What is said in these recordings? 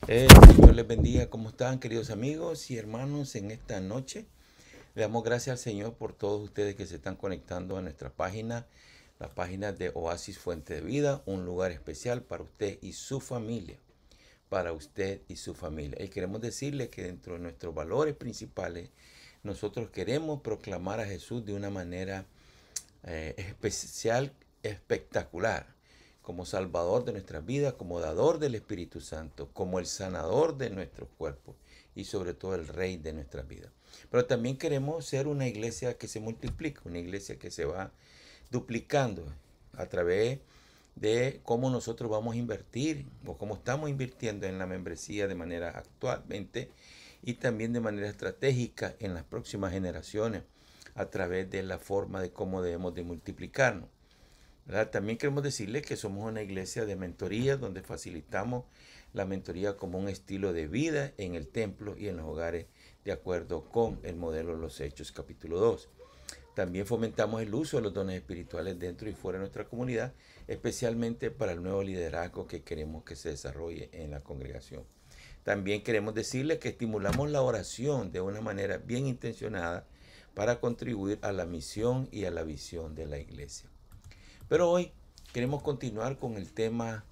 Señor les bendiga. ¿Cómo están, queridos amigos y hermanos, en esta noche? Le damos gracias al Señor por todos ustedes que se están conectando a nuestra página, la página de Oasis Fuente de Vida, un lugar especial para usted y su familia, para usted y su familia. Y queremos decirle que dentro de nuestros valores principales, nosotros queremos proclamar a Jesús de una manera especial, espectacular, como salvador de nuestras vidas, como dador del Espíritu Santo, como el sanador de nuestros cuerpos y sobre todo el rey de nuestras vidas. Pero también queremos ser una iglesia que se multiplica, una iglesia que se va duplicando a través de cómo nosotros vamos a invertir o cómo estamos invirtiendo en la membresía de manera actualmente y también de manera estratégica en las próximas generaciones a través de la forma de cómo debemos de multiplicarnos, ¿verdad? También queremos decirles que somos una iglesia de mentoría donde facilitamos la mentoría como un estilo de vida en el templo y en los hogares de acuerdo con el modelo de los Hechos capítulo 2. También fomentamos el uso de los dones espirituales dentro y fuera de nuestra comunidad, especialmente para el nuevo liderazgo que queremos que se desarrolle en la congregación. También queremos decirles que estimulamos la oración de una manera bien intencionada para contribuir a la misión y a la visión de la iglesia. Pero hoy queremos continuar con el tema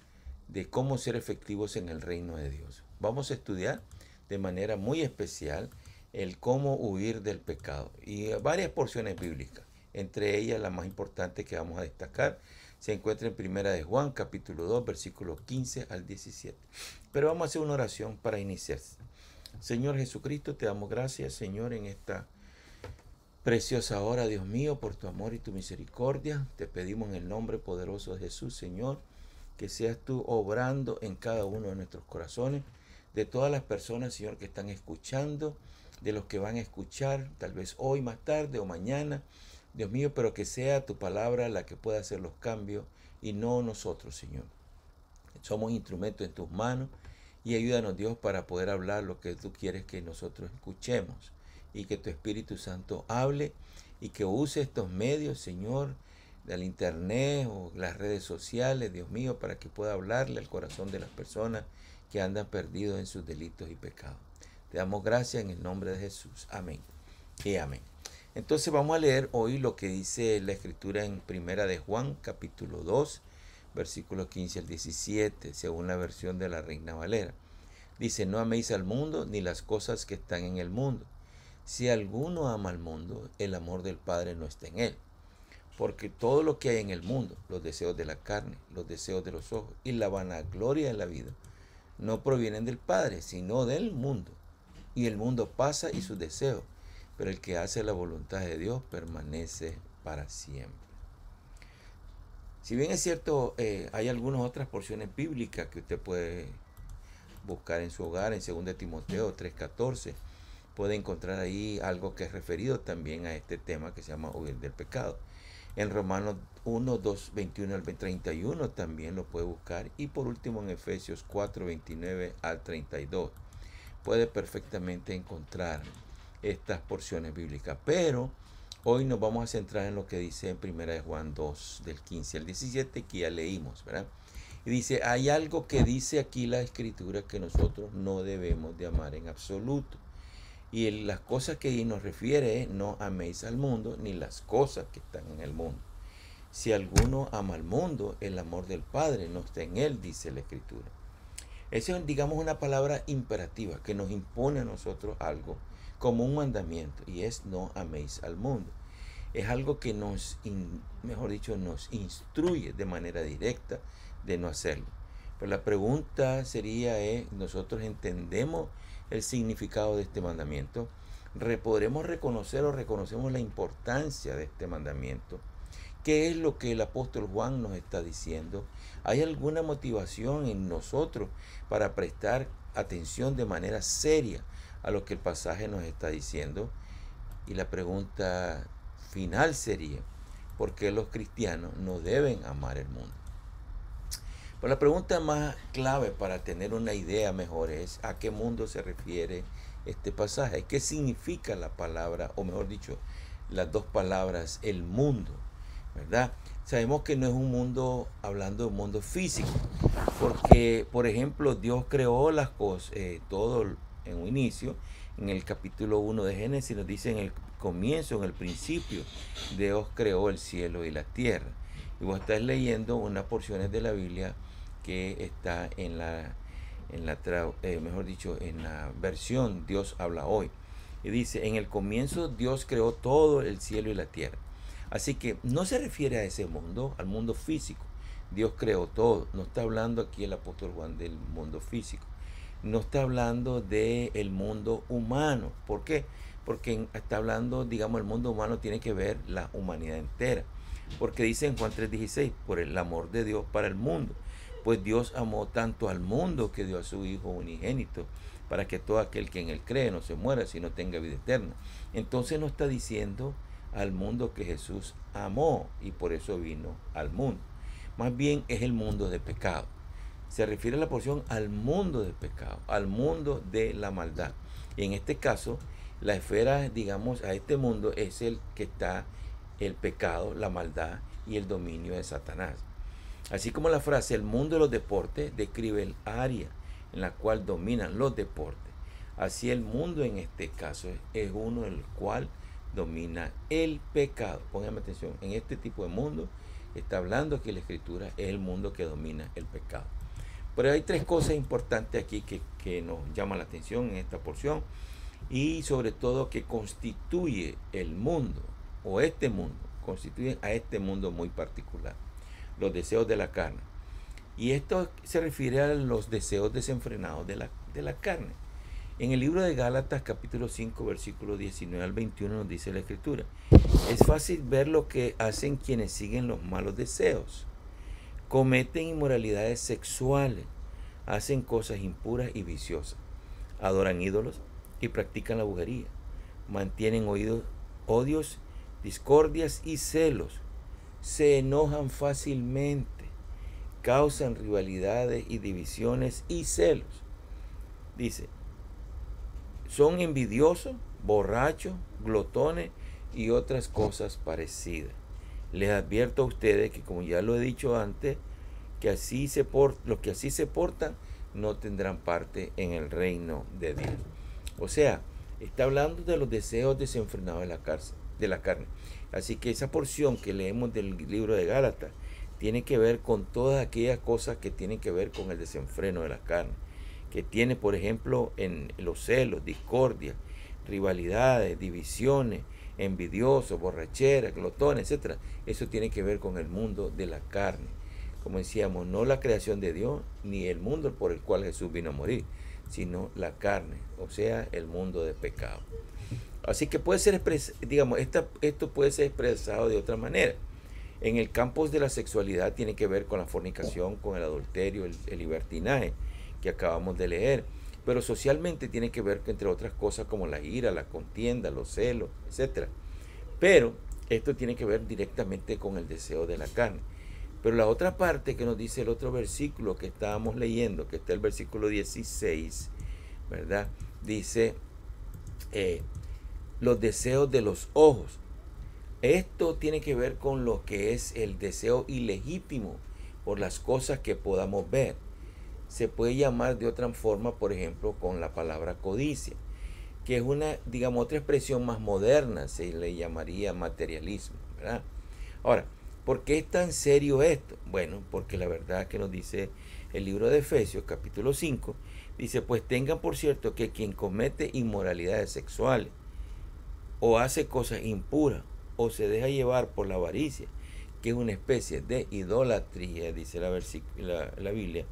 de cómo ser efectivos en el reino de Dios. Vamos a estudiar de manera muy especial el cómo huir del pecado y varias porciones bíblicas. Entre ellas, la más importante que vamos a destacar se encuentra en Primera de Juan, capítulo 2, versículos 15 al 17. Pero vamos a hacer una oración para iniciar. Señor Jesucristo, te damos gracias, Señor, en esta preciosa hora, Dios mío, por tu amor y tu misericordia. Te pedimos en el nombre poderoso de Jesús, Señor, que seas tú obrando en cada uno de nuestros corazones, de todas las personas, Señor, que están escuchando, de los que van a escuchar, tal vez hoy, más tarde o mañana, Dios mío, pero que sea tu palabra la que pueda hacer los cambios y no nosotros, Señor. Somos instrumentos en tus manos y ayúdanos, Dios, para poder hablar lo que tú quieres que nosotros escuchemos y que tu Espíritu Santo hable y que use estos medios, Señor, del internet o las redes sociales, Dios mío, para que pueda hablarle al corazón de las personas que andan perdidos en sus delitos y pecados. Te damos gracias en el nombre de Jesús. Amén y amén. Entonces vamos a leer hoy lo que dice la Escritura en Primera de Juan, capítulo 2, versículos 15 al 17, según la versión de la Reina Valera. Dice, no améis al mundo ni las cosas que están en el mundo. Si alguno ama al mundo, el amor del Padre no está en él. Porque todo lo que hay en el mundo, los deseos de la carne, los deseos de los ojos y la vanagloria de la vida, no provienen del Padre, sino del mundo. Y el mundo pasa y sus deseos, pero el que hace la voluntad de Dios permanece para siempre. Si bien es cierto, hay algunas otras porciones bíblicas que usted puede buscar en su hogar, en 2 Timoteo 3:14, puede encontrar ahí algo que es referido también a este tema que se llama huir del pecado. En Romanos 1, 2, 21 al 31 también lo puede buscar. Y por último en Efesios 4, 29 al 32 puede perfectamente encontrar estas porciones bíblicas. Pero hoy nos vamos a centrar en lo que dice en 1 de Juan 2, del 15 al 17, que ya leímos, ¿verdad? Y dice, hay algo que dice aquí la Escritura que nosotros no debemos de amar en absoluto. Y las cosas que nos refiere es, no améis al mundo, ni las cosas que están en el mundo. Si alguno ama al mundo, el amor del Padre no está en él, dice la Escritura. Esa es, digamos, una palabra imperativa que nos impone a nosotros algo como un mandamiento, y es no améis al mundo. Es algo que mejor dicho, nos instruye de manera directa de no hacerlo. Pero la pregunta sería, ¿nosotros entendemos el significado de este mandamiento? ¿Podremos reconocer o reconocemos la importancia de este mandamiento? ¿Qué es lo que el apóstol Juan nos está diciendo? ¿Hay alguna motivación en nosotros para prestar atención de manera seria a lo que el pasaje nos está diciendo? Y la pregunta final sería, ¿por qué los cristianos no deben amar el mundo? Pero la pregunta más clave para tener una idea mejor es ¿a qué mundo se refiere este pasaje? ¿Qué significa la palabra, o mejor dicho, las dos palabras, el mundo? ¿verdad? Sabemos que no es un mundo, hablando de un mundo físico, porque, por ejemplo, Dios creó las cosas, todo en un inicio, en el capítulo 1 de Génesis nos dice en el comienzo, en el principio, Dios creó el cielo y la tierra. Y vos estás leyendo unas porciones de la Biblia que está mejor dicho, en la versión Dios habla hoy. Y dice, en el comienzo Dios creó todo el cielo y la tierra. Así que no se refiere a ese mundo, al mundo físico. Dios creó todo. No está hablando aquí el apóstol Juan del mundo físico. No está hablando del mundo humano. ¿Por qué? Porque está hablando, digamos, el mundo humano tiene que ver la humanidad entera. Porque dice en Juan 3:16, por el amor de Dios para el mundo. Pues Dios amó tanto al mundo que dio a su Hijo unigénito, para que todo aquel que en él cree no se muera, sino tenga vida eterna. Entonces no está diciendo al mundo que Jesús amó y por eso vino al mundo. Más bien es el mundo de pecado. Se refiere a la porción al mundo de pecado, al mundo de la maldad. Y en este caso, la esfera, digamos, a este mundo es el que está el pecado, la maldad y el dominio de Satanás. Así como la frase el mundo de los deportes describe el área en la cual dominan los deportes, así el mundo en este caso es uno en el cual domina el pecado. Pónganme atención, en este tipo de mundo está hablando que la escritura es el mundo que domina el pecado. Pero hay tres cosas importantes aquí que nos llaman la atención en esta porción, y sobre todo que constituye el mundo, o este mundo, constituye a este mundo muy particular. Los deseos de la carne. Y esto se refiere a los deseos desenfrenados de la carne. En el libro de Gálatas capítulo 5 versículo 19 al 21 nos dice la escritura: es fácil ver lo que hacen quienes siguen los malos deseos. Cometen inmoralidades sexuales, hacen cosas impuras y viciosas, adoran ídolos y practican la brujería, mantienen odios, discordias y celos, se enojan fácilmente, causan rivalidades y divisiones y celos. Dice, son envidiosos, borrachos, glotones y otras cosas parecidas. Les advierto a ustedes que, como ya lo he dicho antes, que los que así se portan no tendrán parte en el reino de Dios. O sea, está hablando de los deseos desenfrenados de la carne. Así que esa porción que leemos del libro de Gálatas tiene que ver con todas aquellas cosas que tienen que ver con el desenfreno de la carne, que tiene, por ejemplo, en los celos, discordia, rivalidades, divisiones, envidiosos, borracheras, glotones, etc. Eso tiene que ver con el mundo de la carne. Como decíamos, no la creación de Dios, ni el mundo por el cual Jesús vino a morir, sino la carne, o sea, el mundo de pecado. Así que puede ser digamos, esto puede ser expresado de otra manera. En el campo de la sexualidad tiene que ver con la fornicación, con el adulterio, el libertinaje que acabamos de leer. Pero socialmente tiene que ver, entre otras cosas, como la ira, la contienda, los celos, etc. Pero esto tiene que ver directamente con el deseo de la carne. Pero la otra parte que nos dice el otro versículo que estábamos leyendo, que está el versículo 16, ¿verdad? Dice, los deseos de los ojos. Esto tiene que ver con lo que es el deseo ilegítimo por las cosas que podamos ver. Se puede llamar de otra forma, por ejemplo, con la palabra codicia, que es una, digamos, otra expresión más moderna, se le llamaría materialismo, ¿verdad? Ahora, ¿por qué es tan serio esto? Bueno, porque la verdad que nos dice el libro de Efesios, capítulo 5, dice, pues tengan por cierto que quien comete inmoralidades sexuales, o hace cosas impuras, o se deja llevar por la avaricia, que es una especie de idolatría, dice la Biblia,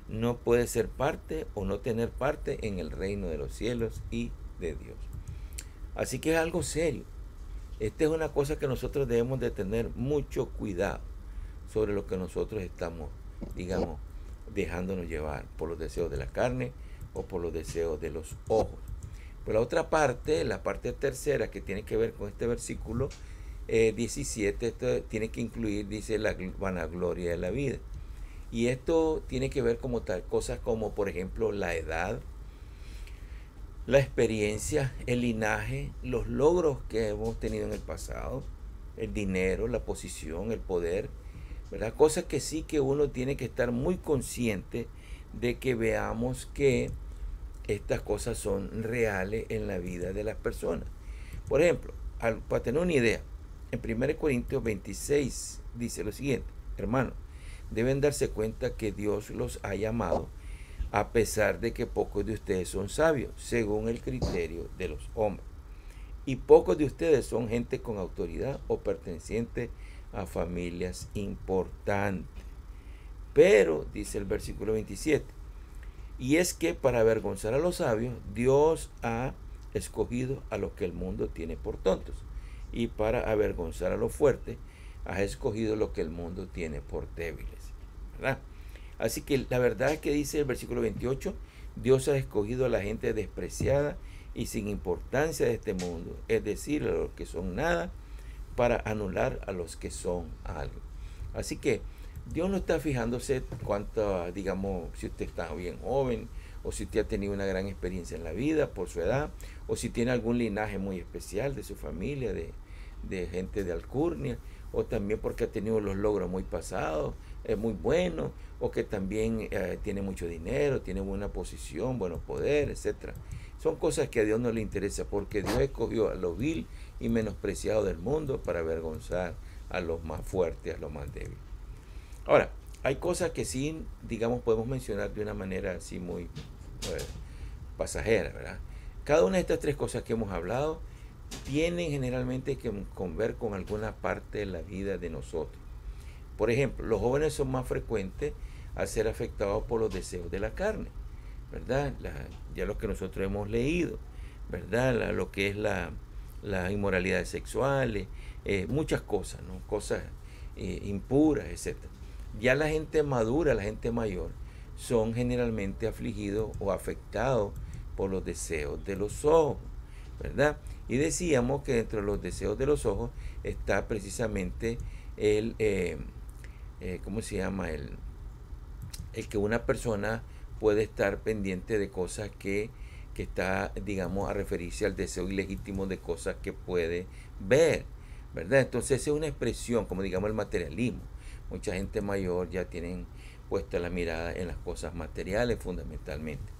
no puede ser parte o no tener parte en el reino de los cielos y de Dios. Así que es algo serio. Esta es una cosa que nosotros debemos de tener mucho cuidado sobre lo que nosotros estamos, digamos, dejándonos llevar por los deseos de la carne o por los deseos de los ojos. Por la otra parte, la parte tercera que tiene que ver con este versículo 17, esto tiene que incluir, dice, la vanagloria de la vida. Y esto tiene que ver como tal, cosas como, por ejemplo, la edad, la experiencia, el linaje, los logros que hemos tenido en el pasado, el dinero, la posición, el poder, ¿verdad? Cosas que sí que uno tiene que estar muy consciente de que veamos que estas cosas son reales en la vida de las personas. Por ejemplo, para tener una idea, en 1 Corintios 26 dice lo siguiente: hermanos, deben darse cuenta que Dios los ha llamado a pesar de que pocos de ustedes son sabios, según el criterio de los hombres. Y pocos de ustedes son gente con autoridad o perteneciente a familias importantes. Pero, dice el versículo 27, y es que para avergonzar a los sabios, Dios ha escogido a los que el mundo tiene por tontos. Y para avergonzar a los fuertes, ha escogido lo que el mundo tiene por débiles. ¿Verdad? Así que la verdad es que dice el versículo 28, Dios ha escogido a la gente despreciada y sin importancia de este mundo, es decir, a los que son nada, para anular a los que son algo. Así que Dios no está fijándose cuánto, digamos, si usted está bien joven, o si usted ha tenido una gran experiencia en la vida por su edad, o si tiene algún linaje muy especial de su familia, de gente de alcurnia, o también porque ha tenido los logros muy pasados, es muy bueno, o que también tiene mucho dinero, tiene buena posición, buenos poderes, etc. Son cosas que a Dios no le interesa, porque Dios escogió a lo vil y menospreciado del mundo para avergonzar a los más fuertes, a los más débiles. Ahora, hay cosas que sí, digamos, podemos mencionar de una manera así muy pasajera, ¿verdad? Cada una de estas tres cosas que hemos hablado tienen generalmente que ver con alguna parte de la vida de nosotros. Por ejemplo, los jóvenes son más frecuentes al ser afectados por los deseos de la carne, ¿verdad? Ya lo que nosotros hemos leído, ¿verdad? Lo que es las inmoralidades sexuales, muchas cosas, ¿no? Cosas impuras, etc. Ya la gente madura, la gente mayor, son generalmente afligidos o afectados por los deseos de los ojos, ¿verdad? Y decíamos que dentro de los deseos de los ojos está precisamente el, ¿cómo se llama? El que una persona puede estar pendiente de cosas que está, digamos, a referirse al deseo ilegítimo de cosas que puede ver, ¿verdad? Entonces es una expresión, como digamos el materialismo. Mucha gente mayor ya tienen puesta la mirada en las cosas materiales fundamentalmente.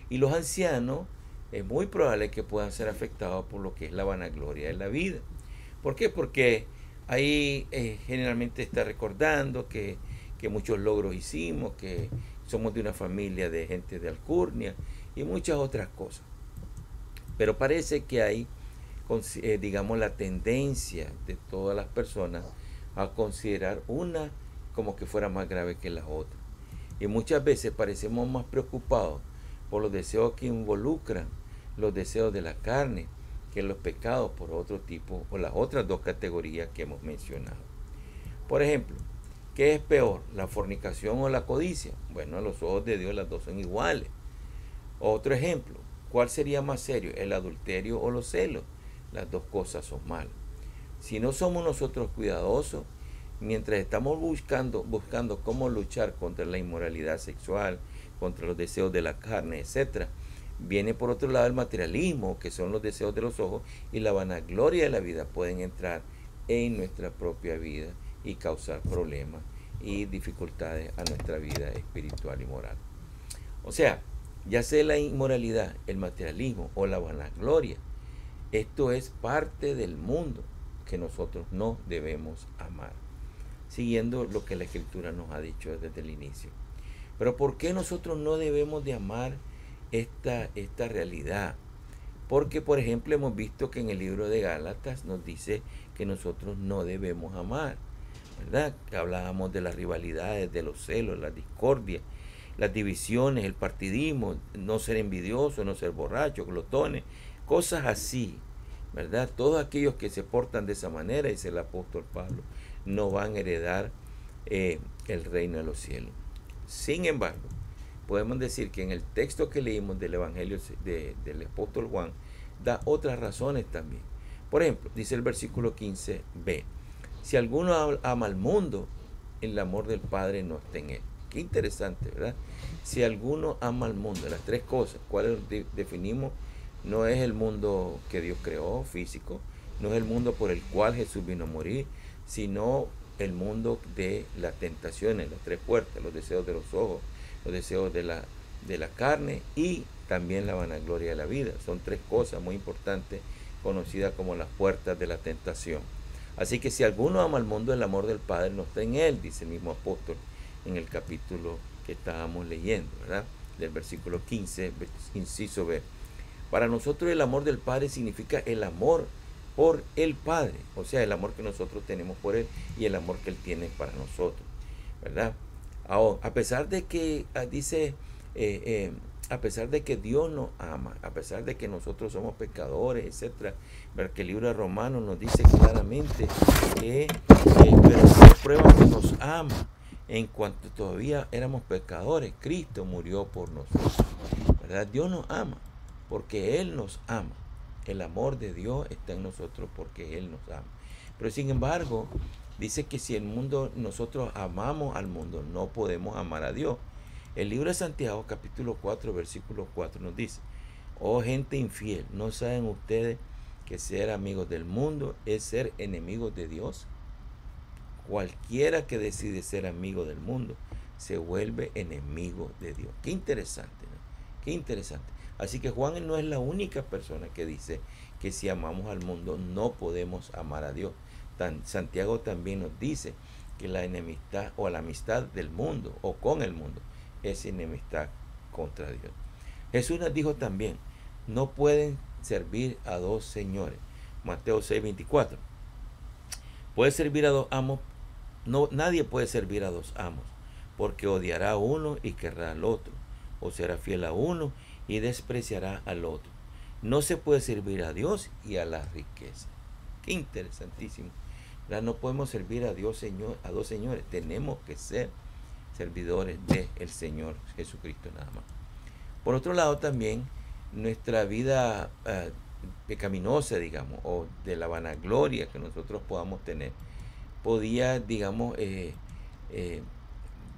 Y los ancianos es muy probable que puedan ser afectados por lo que es la vanagloria de la vida. ¿Por qué? Porque ahí generalmente está recordando que muchos logros hicimos, que somos de una familia de gente de alcurnia y muchas otras cosas. Pero parece que hay, digamos, la tendencia de todas las personas a considerar una como que fuera más grave que la otra. Y muchas veces parecemos más preocupados por los deseos que involucran los deseos de la carne que los pecados por otro tipo o las otras dos categorías que hemos mencionado. Por ejemplo, ¿qué es peor, la fornicación o la codicia? Bueno, a los ojos de Dios las dos son iguales. Otro ejemplo, ¿cuál sería más serio, el adulterio o los celos? Las dos cosas son malas. Si no somos nosotros cuidadosos, mientras estamos buscando cómo luchar contra la inmoralidad sexual, contra los deseos de la carne, etc., viene por otro lado el materialismo, que son los deseos de los ojos, y la vanagloria de la vida pueden entrar en nuestra propia vida y causar problemas y dificultades a nuestra vida espiritual y moral. O sea, ya sea la inmoralidad, el materialismo o la vanagloria, esto es parte del mundo que nosotros no debemos amar, siguiendo lo que la Escritura nos ha dicho desde el inicio. Pero ¿por qué nosotros no debemos de amar esta realidad? Porque, por ejemplo, hemos visto que en el libro de Gálatas nos dice que nosotros no debemos amar, ¿verdad? Que hablábamos de las rivalidades, de los celos, las discordias, las divisiones, el partidismo, no ser envidioso, no ser borracho, glotones, cosas así, ¿verdad? Todos aquellos que se portan de esa manera, dice el apóstol Pablo, no van a heredar el reino de los cielos. Sin embargo, podemos decir que en el texto que leímos del Evangelio del apóstol Juan, da otras razones también. Por ejemplo, dice el versículo 15b, si alguno ama al mundo, el amor del Padre no está en él. Qué interesante, ¿verdad? Si alguno ama al mundo, las tres cosas, ¿cuáles definimos? No es el mundo que Dios creó, físico, no es el mundo por el cual Jesús vino a morir, sino el mundo de las tentaciones, las tres puertas, los deseos de los ojos, los deseos de la carne y también la vanagloria de la vida. Son tres cosas muy importantes conocidas como las puertas de la tentación. Así que si alguno ama al mundo, el amor del Padre no está en él, dice el mismo apóstol en el capítulo que estábamos leyendo, ¿verdad? Del versículo 15, inciso B. Para nosotros el amor del Padre significa el amor por el Padre, o sea, el amor que nosotros tenemos por Él y el amor que Él tiene para nosotros, ¿verdad? Ahora, a pesar de que dice, a pesar de que Dios nos ama, a pesar de que nosotros somos pecadores, etcétera, porque el libro de Romanos nos dice claramente que pero Dios prueba que nos ama en cuanto todavía éramos pecadores. Cristo murió por nosotros, ¿verdad? Dios nos ama porque Él nos ama. El amor de Dios está en nosotros porque Él nos ama. Pero sin embargo, dice que si el mundo, nosotros amamos al mundo, no podemos amar a Dios. El libro de Santiago, capítulo 4, versículo 4 nos dice: oh gente infiel, ¿no saben ustedes que ser amigos del mundo es ser enemigos de Dios? Cualquiera que decide ser amigo del mundo se vuelve enemigo de Dios. Qué interesante, ¿no? Qué interesante. Así que Juan no es la única persona que dice que si amamos al mundo no podemos amar a Dios. Santiago también nos dice que la enemistad o la amistad del mundo o con el mundo es enemistad contra Dios. Jesús nos dijo también: no pueden servir a dos señores. Mateo 6:24. Puede servir a dos amos. No, nadie puede servir a dos amos, porque odiará a uno y querrá al otro, o será fiel a uno y despreciará al otro. No se puede servir a Dios y a la riqueza. Qué interesantísimo. No podemos servir a Dios, a dos señores. Tenemos que ser servidores del Señor Jesucristo nada más. Por otro lado, también nuestra vida pecaminosa, digamos, o de la vanagloria que nosotros podamos tener, podía, digamos,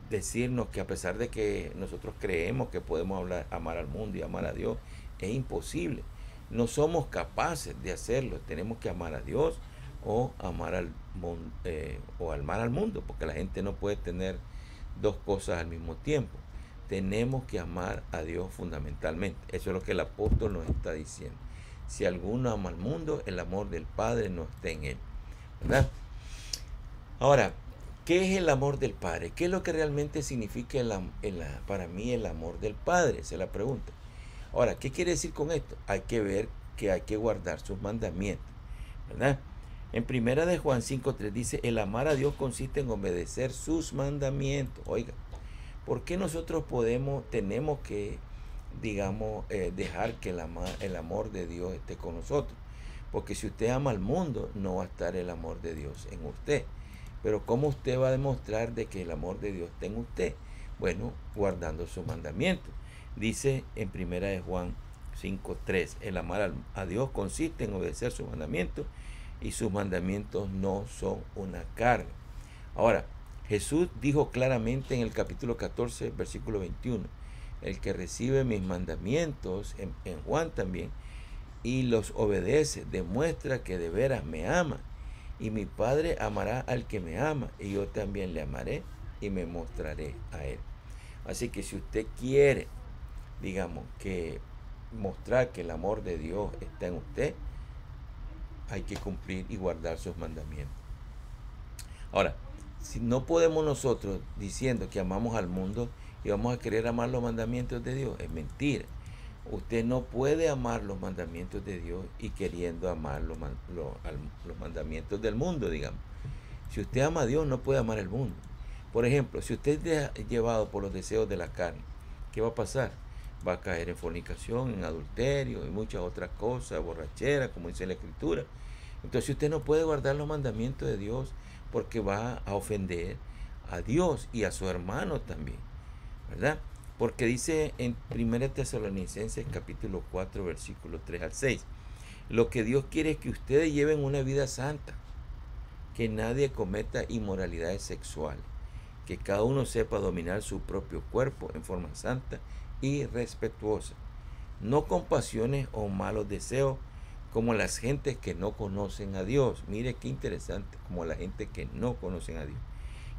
decirnos que a pesar de que nosotros creemos que podemos amar al mundo y amar a Dios, es imposible. No somos capaces de hacerlo. Tenemos que amar a Dios o amar al mundo, porque la gente no puede tener dos cosas al mismo tiempo. Tenemos que amar a Dios fundamentalmente. Eso es lo que el apóstol nos está diciendo. Si alguno ama al mundo, el amor del Padre no está en él, ¿verdad? Ahora, ¿qué es el amor del Padre? ¿Qué es lo que realmente significa para mí el amor del Padre? Esa es la pregunta. Ahora, ¿qué quiere decir con esto? Hay que ver que hay que guardar sus mandamientos, ¿verdad? En primera de Juan 5:3 dice: el amar a Dios consiste en obedecer sus mandamientos. Oiga, ¿por qué nosotros tenemos que, digamos, dejar que el amor de Dios esté con nosotros? Porque si usted ama al mundo, no va a estar el amor de Dios en usted. Pero ¿cómo usted va a demostrar de que el amor de Dios está en usted? Bueno, guardando sus mandamientos. Dice en primera de Juan 5:3: el amar a Dios consiste en obedecer sus mandamientos, y sus mandamientos no son una carga. Ahora, Jesús dijo claramente en el capítulo 14, versículo 21: el que recibe mis mandamientos, en Juan también, y los obedece, demuestra que de veras me ama. Y mi Padre amará al que me ama, y yo también le amaré y me mostraré a él. Así que si usted quiere, digamos, que mostrar que el amor de Dios está en usted, hay que cumplir y guardar sus mandamientos. Ahora, si no podemos nosotros, diciendo que amamos al mundo y vamos a querer amar los mandamientos de Dios, es mentira. Usted no puede amar los mandamientos de Dios y queriendo amar los mandamientos del mundo, digamos. Si usted ama a Dios, no puede amar el mundo. Por ejemplo, si usted es llevado por los deseos de la carne, ¿qué va a pasar? Va a caer en fornicación, en adulterio y muchas otras cosas, borrachera, como dice la Escritura. Entonces usted no puede guardar los mandamientos de Dios porque va a ofender a Dios y a su hermano también, ¿verdad? Porque dice en 1 Tesalonicenses capítulo 4, versículos 3 al 6, lo que Dios quiere es que ustedes lleven una vida santa, que nadie cometa inmoralidades sexuales, que cada uno sepa dominar su propio cuerpo en forma santa y respetuosa, no con pasiones o malos deseos como las gentes que no conocen a Dios. Mire qué interesante, como la gente que no conocen a Dios.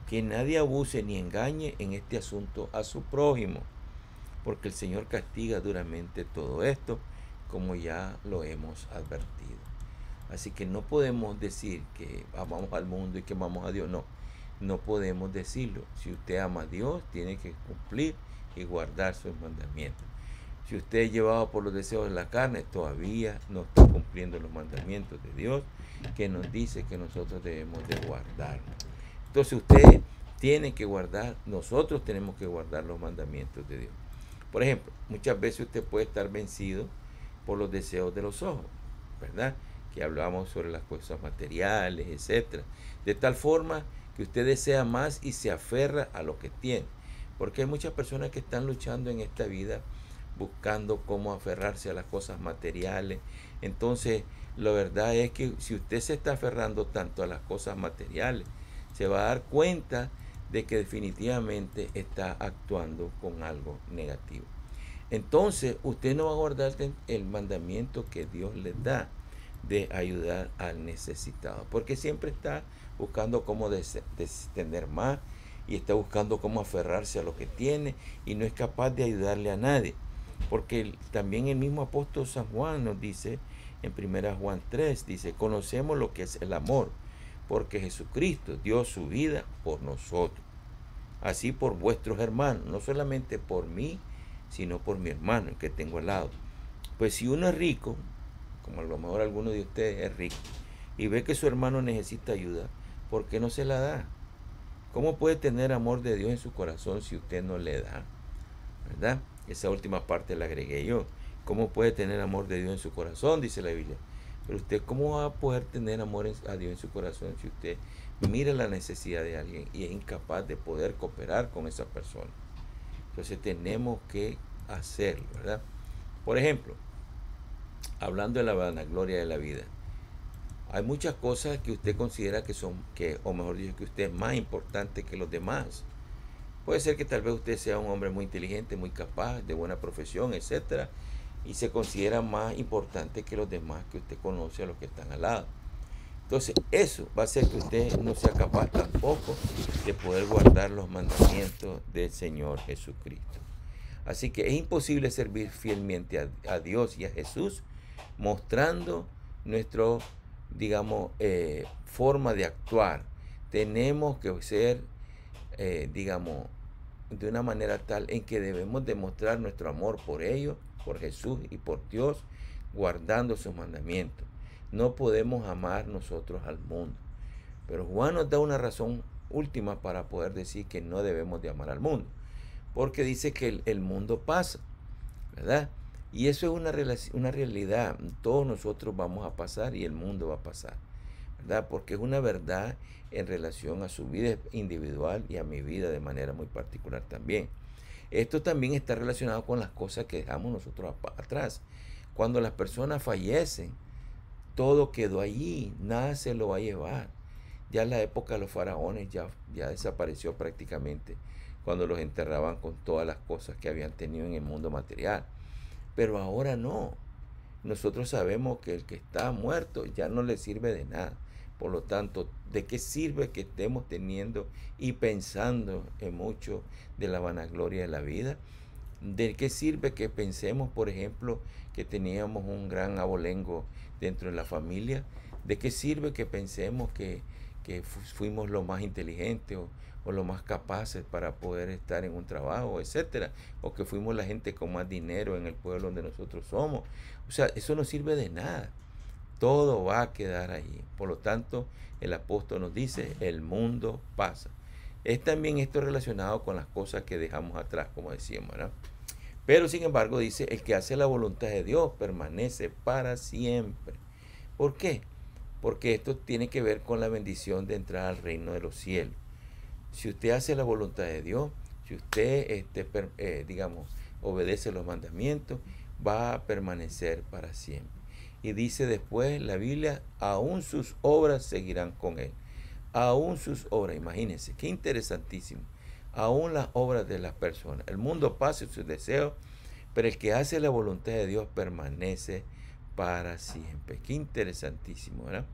Que nadie abuse ni engañe en este asunto a su prójimo, porque el Señor castiga duramente todo esto, como ya lo hemos advertido. Así que no podemos decir que amamos al mundo y que amamos a Dios. No, no podemos decirlo. Si usted ama a Dios, tiene que cumplir y guardar sus mandamientos. Si usted es llevado por los deseos de la carne, todavía no está cumpliendo los mandamientos de Dios, que nos dice que nosotros debemos de guardarlos. Entonces usted tiene que guardar, nosotros tenemos que guardar los mandamientos de Dios. Por ejemplo, muchas veces usted puede estar vencido por los deseos de los ojos, ¿verdad? Que hablamos sobre las cosas materiales, etcétera. De tal forma que usted desea más y se aferra a lo que tiene. Porque hay muchas personas que están luchando en esta vida buscando cómo aferrarse a las cosas materiales. Entonces, la verdad es que si usted se está aferrando tanto a las cosas materiales, se va a dar cuenta de que definitivamente está actuando con algo negativo. Entonces, usted no va a guardar el mandamiento que Dios les da de ayudar al necesitado, porque siempre está buscando cómo tener más y está buscando cómo aferrarse a lo que tiene y no es capaz de ayudarle a nadie. Porque también el mismo apóstol San Juan nos dice en 1 Juan 3, dice, conocemos lo que es el amor, porque Jesucristo dio su vida por nosotros, así por vuestros hermanos, no solamente por mí, sino por mi hermano, el que tengo al lado. Pues si uno es rico, como a lo mejor alguno de ustedes es rico, y ve que su hermano necesita ayuda, ¿por qué no se la da? ¿Cómo puede tener amor de Dios en su corazón si usted no le da? ¿Verdad? Esa última parte la agregué yo. ¿Cómo puede tener amor de Dios en su corazón? Dice la Biblia. Pero usted, ¿cómo va a poder tener amor a Dios en su corazón si usted mira la necesidad de alguien y es incapaz de poder cooperar con esa persona? Entonces tenemos que hacerlo, ¿verdad? Por ejemplo, hablando de la vanagloria de la vida, hay muchas cosas que usted considera que son, o mejor dicho, que usted es más importante que los demás. Puede ser que tal vez usted sea un hombre muy inteligente, muy capaz, de buena profesión, etcétera, y se considera más importante que los demás que usted conoce, a los que están al lado. Entonces, eso va a hacer que usted no sea capaz tampoco de poder guardar los mandamientos del Señor Jesucristo. Así que es imposible servir fielmente a Dios y a Jesús mostrando nuestro, digamos, forma de actuar. Tenemos que ser, digamos, de una manera tal en que debemos demostrar nuestro amor por ellos, por Jesús y por Dios, guardando sus mandamientos. No podemos amar nosotros al mundo. Pero Juan nos da una razón última para poder decir que no debemos de amar al mundo. Porque dice que el mundo pasa, ¿verdad? Y eso es una realidad. Todos nosotros vamos a pasar y el mundo va a pasar, ¿verdad? Porque es una verdad en relación a su vida individual y a mi vida de manera muy particular también. Esto también está relacionado con las cosas que dejamos nosotros atrás. Cuando las personas fallecen, todo quedó allí, nada se lo va a llevar. Ya en la época de los faraones ya desapareció prácticamente, cuando los enterraban con todas las cosas que habían tenido en el mundo material. Pero ahora no. Nosotros sabemos que el que está muerto ya no le sirve de nada. Por lo tanto, ¿de qué sirve que estemos teniendo y pensando en mucho de la vanagloria de la vida? ¿De qué sirve que pensemos, por ejemplo, que teníamos un gran abolengo dentro de la familia? ¿De qué sirve que pensemos que fuimos los más inteligentes o los más capaces para poder estar en un trabajo, etcétera? O que fuimos la gente con más dinero en el pueblo donde nosotros somos. O sea, eso no sirve de nada. Todo va a quedar ahí. Por lo tanto, el apóstol nos dice, el mundo pasa. Es también esto relacionado con las cosas que dejamos atrás, como decíamos, ¿no? Pero sin embargo dice, el que hace la voluntad de Dios permanece para siempre. ¿Por qué? Porque esto tiene que ver con la bendición de entrar al reino de los cielos. Si usted hace la voluntad de Dios, si usted, digamos, obedece los mandamientos, va a permanecer para siempre. Y dice después la Biblia, aún sus obras seguirán con él. Aún sus obras, imagínense, qué interesantísimo. Aún las obras de las personas. El mundo pasa sus deseos, pero el que hace la voluntad de Dios permanece para siempre. Qué interesantísimo, ¿verdad?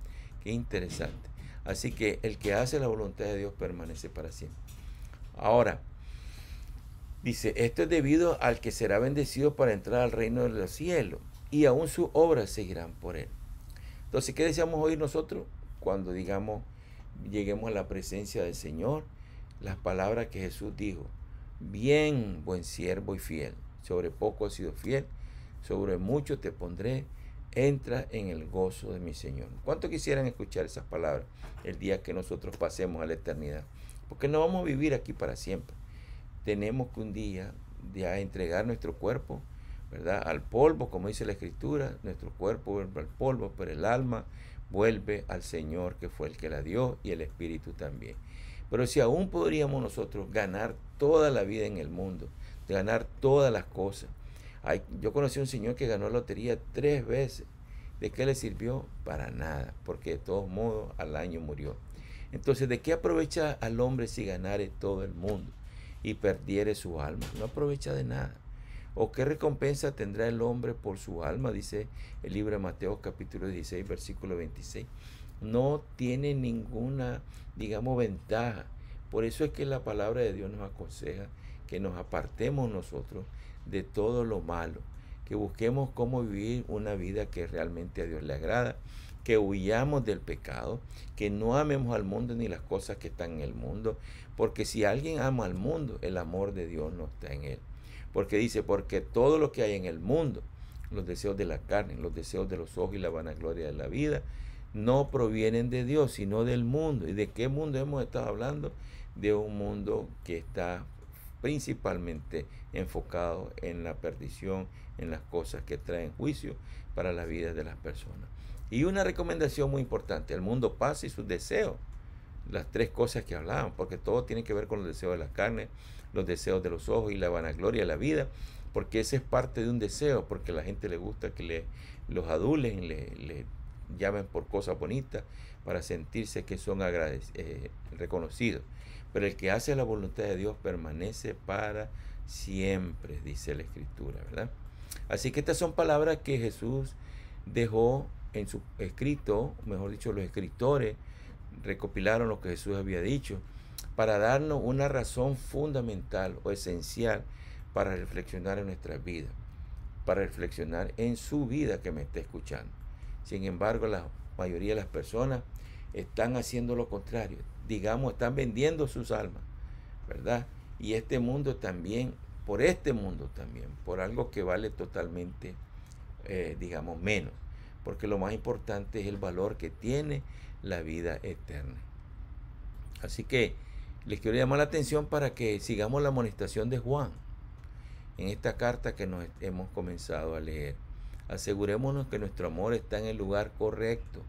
Qué interesante. Así que el que hace la voluntad de Dios permanece para siempre. Ahora, dice, esto es debido al que será bendecido para entrar al reino de los cielos, y aún sus obras seguirán por él. Entonces, ¿qué deseamos oír nosotros cuando, digamos, lleguemos a la presencia del Señor? Las palabras que Jesús dijo: bien, buen siervo y fiel, sobre poco has sido fiel, sobre mucho te pondré, entra en el gozo de mi Señor. ¿Cuánto quisieran escuchar esas palabras el día que nosotros pasemos a la eternidad? Porque no vamos a vivir aquí para siempre. Tenemos que un día ya entregar nuestro cuerpo, ¿verdad?, al polvo, como dice la Escritura. Nuestro cuerpo vuelve al polvo, pero el alma vuelve al Señor, que fue el que la dio, y el Espíritu también. Pero si aún podríamos nosotros ganar toda la vida en el mundo, ganar todas las cosas. Yo conocí a un señor que ganó la lotería 3 veces. ¿De qué le sirvió? Para nada, porque de todos modos al año murió. Entonces, ¿de qué aprovecha al hombre si ganare todo el mundo y perdiere su alma? No aprovecha de nada. ¿O qué recompensa tendrá el hombre por su alma? Dice el libro de Mateo capítulo 16, versículo 26. No tiene ninguna, digamos, ventaja. Por eso es que la palabra de Dios nos aconseja que nos apartemos nosotros de todo lo malo, que busquemos cómo vivir una vida que realmente a Dios le agrada, que huyamos del pecado, que no amemos al mundo ni las cosas que están en el mundo, porque si alguien ama al mundo, el amor de Dios no está en él. Porque dice, porque todo lo que hay en el mundo, los deseos de la carne, los deseos de los ojos y la vanagloria de la vida, no provienen de Dios, sino del mundo. ¿Y de qué mundo hemos estado hablando? De un mundo que está principalmente enfocado en la perdición, en las cosas que traen juicio para la vida de las personas. Y una recomendación muy importante: el mundo pasa y sus deseos, las 3 cosas que hablaban, porque todo tiene que ver con los deseos de la carne, los deseos de los ojos y la vanagloria de la vida, porque ese es parte de un deseo, porque a la gente le gusta que los adulen, le llamen por cosas bonitas para sentirse que son reconocidos. Pero el que hace la voluntad de Dios permanece para siempre, dice la Escritura, ¿verdad? Así que estas son palabras que Jesús dejó en su escrito, mejor dicho, los escritores recopilaron lo que Jesús había dicho para darnos una razón fundamental o esencial para reflexionar en nuestras vidas, para reflexionar en su vida que me está escuchando. Sin embargo, la mayoría de las personas están haciendo lo contrario. Digamos, están vendiendo sus almas, ¿verdad? Y este mundo también, por algo que vale totalmente, digamos, menos. Porque lo más importante es el valor que tiene la vida eterna. Así que les quiero llamar la atención para que sigamos la amonestación de Juan en esta carta que nos hemos comenzado a leer. Asegurémonos que nuestro amor está en el lugar correcto.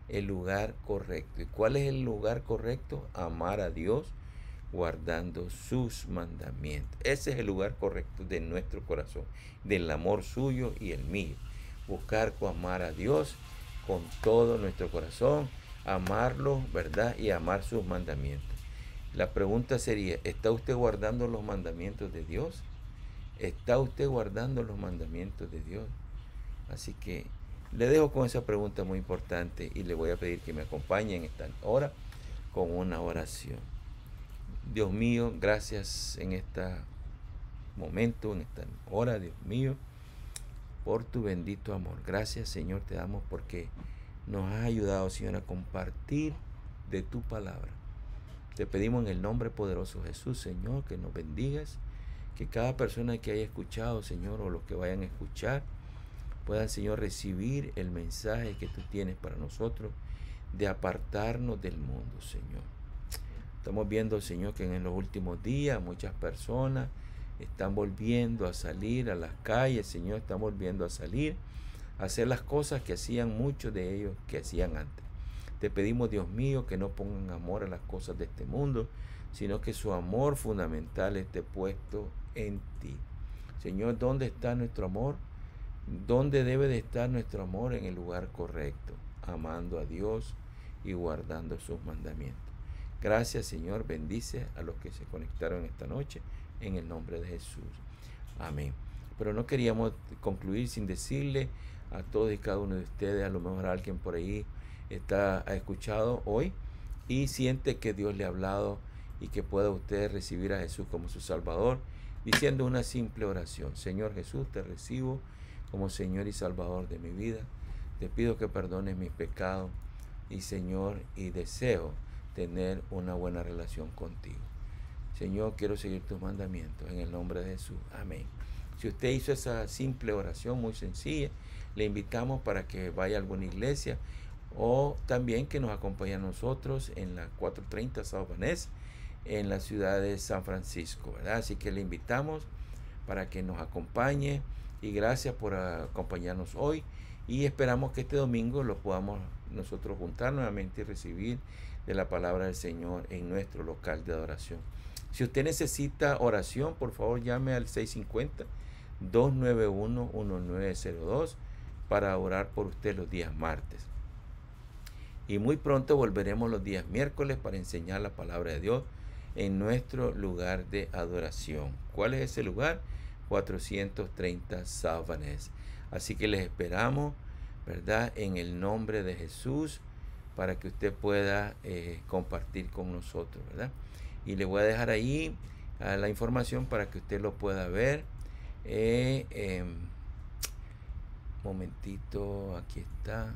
El lugar correcto. ¿Y cuál es el lugar correcto? Amar a Dios guardando sus mandamientos. Ese es el lugar correcto de nuestro corazón, del amor suyo y el mío. Buscar amar a Dios con todo nuestro corazón, amarlo, ¿verdad? Y amar sus mandamientos. La pregunta sería, ¿está usted guardando los mandamientos de Dios? ¿Está usted guardando los mandamientos de Dios? Así que le dejo con esa pregunta muy importante y le voy a pedir que me acompañe en esta hora con una oración. Dios mío, gracias en este momento, en esta hora, Dios mío, por tu bendito amor. Gracias, Señor, te damos porque nos has ayudado, Señor, a compartir de tu palabra. Te pedimos en el nombre poderoso de Jesús, Señor, que nos bendigas, que cada persona que haya escuchado, Señor, o los que vayan a escuchar, puedan, Señor, recibir el mensaje que tú tienes para nosotros de apartarnos del mundo, Señor. Estamos viendo, Señor, que en los últimos días muchas personas están volviendo a salir a las calles, Señor, están volviendo a salir a hacer las cosas que hacían muchos de ellos que hacían antes. Te pedimos, Dios mío, que no pongan amor a las cosas de este mundo, sino que su amor fundamental esté puesto en ti. Señor, ¿dónde está nuestro amor? ¿Dónde debe de estar nuestro amor? En el lugar correcto, amando a Dios y guardando sus mandamientos. Gracias, Señor, bendice a los que se conectaron esta noche en el nombre de Jesús. Amén. Pero no queríamos concluir sin decirle a todos y cada uno de ustedes, a lo mejor alguien por ahí ha escuchado hoy y siente que Dios le ha hablado y que pueda usted recibir a Jesús como su Salvador, diciendo una simple oración: Señor Jesús, te recibo como Señor y Salvador de mi vida. Te pido que perdones mis pecados y Señor, y deseo tener una buena relación contigo. Señor, quiero seguir tus mandamientos en el nombre de Jesús. Amén. Si usted hizo esa simple oración muy sencilla, le invitamos para que vaya a alguna iglesia o también que nos acompañe a nosotros en la 430 South Van Ness, en la ciudad de San Francisco, ¿verdad? Así que le invitamos para que nos acompañe y gracias por acompañarnos hoy y esperamos que este domingo lo podamos nosotros juntar nuevamente y recibir de la palabra del Señor en nuestro local de adoración. Si usted necesita oración, por favor llame al 650-291-1902 para orar por usted los días martes. Y muy pronto volveremos los días miércoles para enseñar la palabra de Dios en nuestro lugar de adoración. ¿Cuál es ese lugar? 430 South Van Ness. Así que les esperamos, ¿verdad? En el nombre de Jesús, para que usted pueda compartir con nosotros, ¿verdad? Y le voy a dejar ahí la información para que usted lo pueda ver. Momentito, aquí está.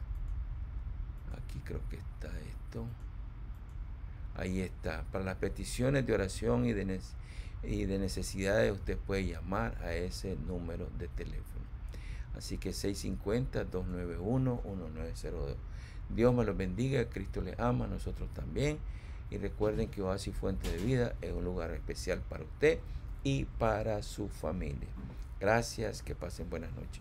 Aquí creo que está esto. Ahí está. Para las peticiones de oración y de necesidades, usted puede llamar a ese número de teléfono. Así que 650-291-1902. Dios me los bendiga, Cristo les ama, nosotros también. Y recuerden que Oasis Fuente de Vida es un lugar especial para usted y para su familia. Gracias, que pasen buenas noches.